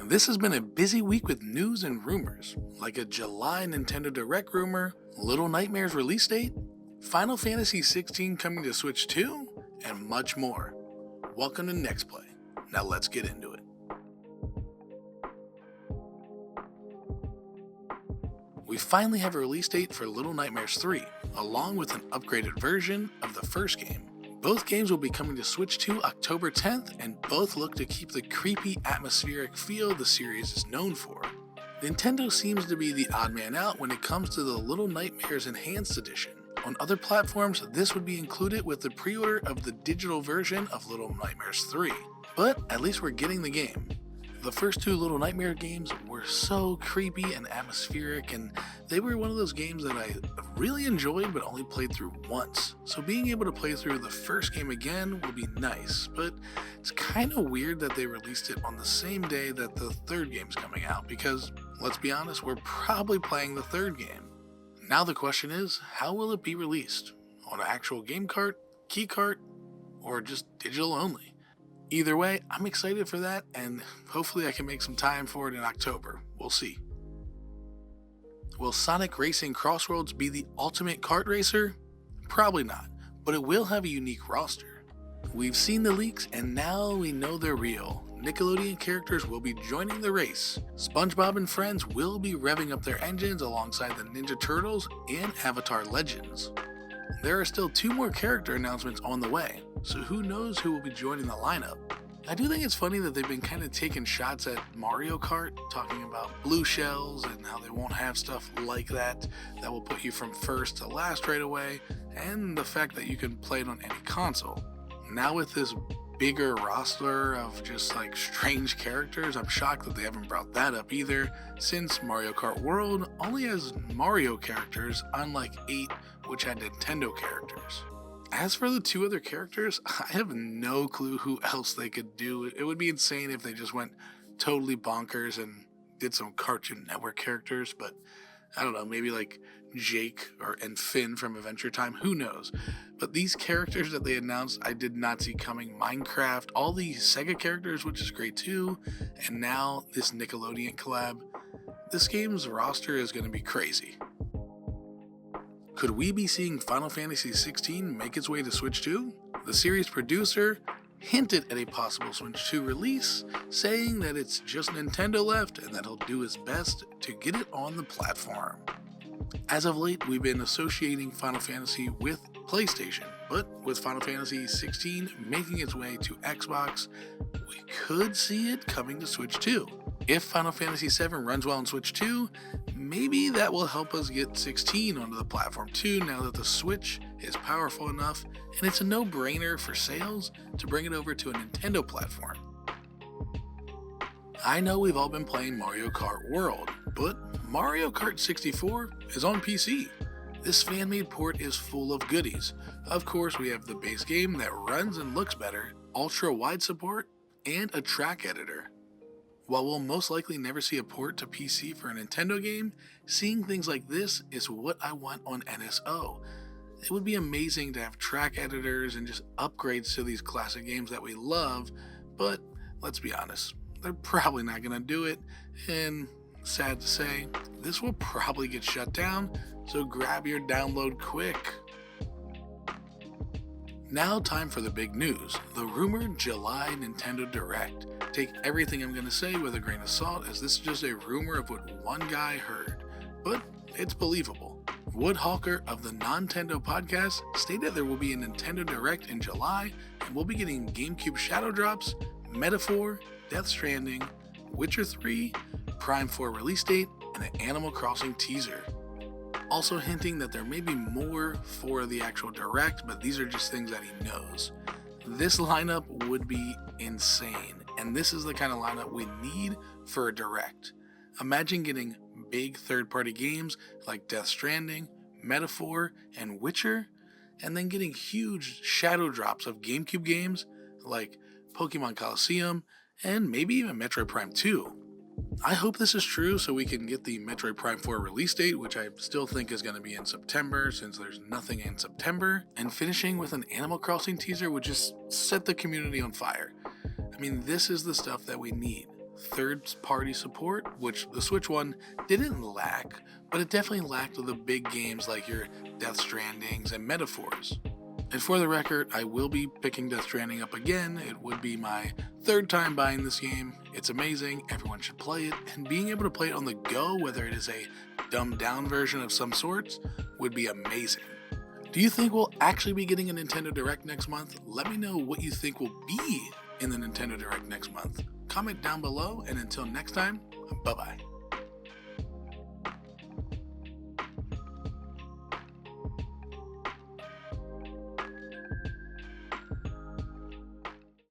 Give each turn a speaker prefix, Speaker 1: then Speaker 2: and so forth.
Speaker 1: This has been a busy week with news and rumors, like a July Nintendo Direct rumor, Little Nightmares release date, Final Fantasy XVI coming to Switch 2, and much more. Welcome to Next Play. Now let's get into it. We finally have a release date for Little Nightmares 3, along with an upgraded version of the first game. Both games will be coming to Switch 2 October 10th, and both look to keep the creepy, atmospheric feel the series is known for. Nintendo seems to be the odd man out when it comes to the Little Nightmares Enhanced Edition. On other platforms, this would be included with the pre-order of the digital version of Little Nightmares 3. But at least we're getting the game. The first two Little Nightmare games were so creepy and atmospheric, and they were one of those games that I really enjoyed but only played through once. So being able to play through the first game again will be nice, but it's kind of weird that they released it on the same day that the third game's coming out, because let's be honest, we're probably playing the third game. Now the question is, how will it be released? On an actual game cart, key cart, or just digital only? Either way, I'm excited for that, and hopefully I can make some time for it in October. We'll see. Will Sonic Racing CrossWorlds be the ultimate kart racer? Probably not, but it will have a unique roster. We've seen the leaks, and now we know they're real. Nickelodeon characters will be joining the race. SpongeBob and friends will be revving up their engines alongside the Ninja Turtles and Avatar Legends. There are still 2 more character announcements on the way, so who knows who will be joining the lineup. I do think it's funny that they've been kind of taking shots at Mario Kart, talking about blue shells and how they won't have stuff like that will put you from first to last right away, and the fact that you can play it on any console. Now with this bigger roster of just like strange characters, I'm shocked that they haven't brought that up either, since Mario Kart World only has Mario characters, unlike 8, which had Nintendo characters. As for the 2 other characters, I have no clue who else they could do. It would be insane if they just went totally bonkers and did some Cartoon Network characters, but I don't know, maybe like Jake and Finn from Adventure Time, who knows. But these characters that they announced, I did not see coming. Minecraft, all the Sega characters, which is great too, and now this Nickelodeon collab. This game's roster is going to be crazy. Could we be seeing Final Fantasy XVI make its way to Switch 2? The series producer hinted at a possible Switch 2 release, saying that it's just Nintendo left and that he'll do his best to get it on the platform. As of late, we've been associating Final Fantasy with PlayStation, but with Final Fantasy XVI making its way to Xbox, we could see it coming to Switch 2. If Final Fantasy VII runs well on Switch 2, maybe that will help us get 16 onto the platform too, now that the Switch is powerful enough, and it's a no-brainer for sales to bring it over to a Nintendo platform. I know we've all been playing Mario Kart World, but Mario Kart 64 is on PC. This fan-made port is full of goodies. Of course, we have the base game that runs and looks better, ultra-wide support, and a track editor. While we'll most likely never see a port to PC for a Nintendo game, seeing things like this is what I want on NSO. It would be amazing to have track editors and just upgrades to these classic games that we love, but let's be honest, they're probably not going to do it, and sad to say, this will probably get shut down, so grab your download quick. Now time for the big news, the rumored July Nintendo Direct. Take everything I'm going to say with a grain of salt, as this is just a rumor of what one guy heard, but it's believable. Wood Hawker of the Nintendo podcast stated there will be a Nintendo Direct in July, and we'll be getting GameCube Shadow Drops, Metaphor, Death Stranding, Witcher 3, Prime 4 release date, and an Animal Crossing teaser. Also hinting that there may be more for the actual Direct, but these are just things that he knows. This lineup would be insane, and this is the kind of lineup we need for a Direct. Imagine getting big third-party games like Death Stranding, Metaphor, and Witcher, and then getting huge shadow drops of GameCube games like Pokemon Colosseum, and maybe even Metroid Prime 2. I hope this is true so we can get the Metroid Prime 4 release date, which I still think is going to be in September since there's nothing in September, and finishing with an Animal Crossing teaser would just set the community on fire. I mean, this is the stuff that we need. third-party support, which the Switch one didn't lack, but it definitely lacked the big games like your Death Strandings and Metaphors. And for the record, I will be picking Death Stranding up again. It would be my third time buying this game. It's amazing, everyone should play it, and being able to play it on the go, whether it is a dumbed down version of some sorts, would be amazing. Do you think we'll actually be getting a Nintendo Direct next month? Let me know what you think will be in the Nintendo Direct next month. Comment down below, and until next time, bye-bye.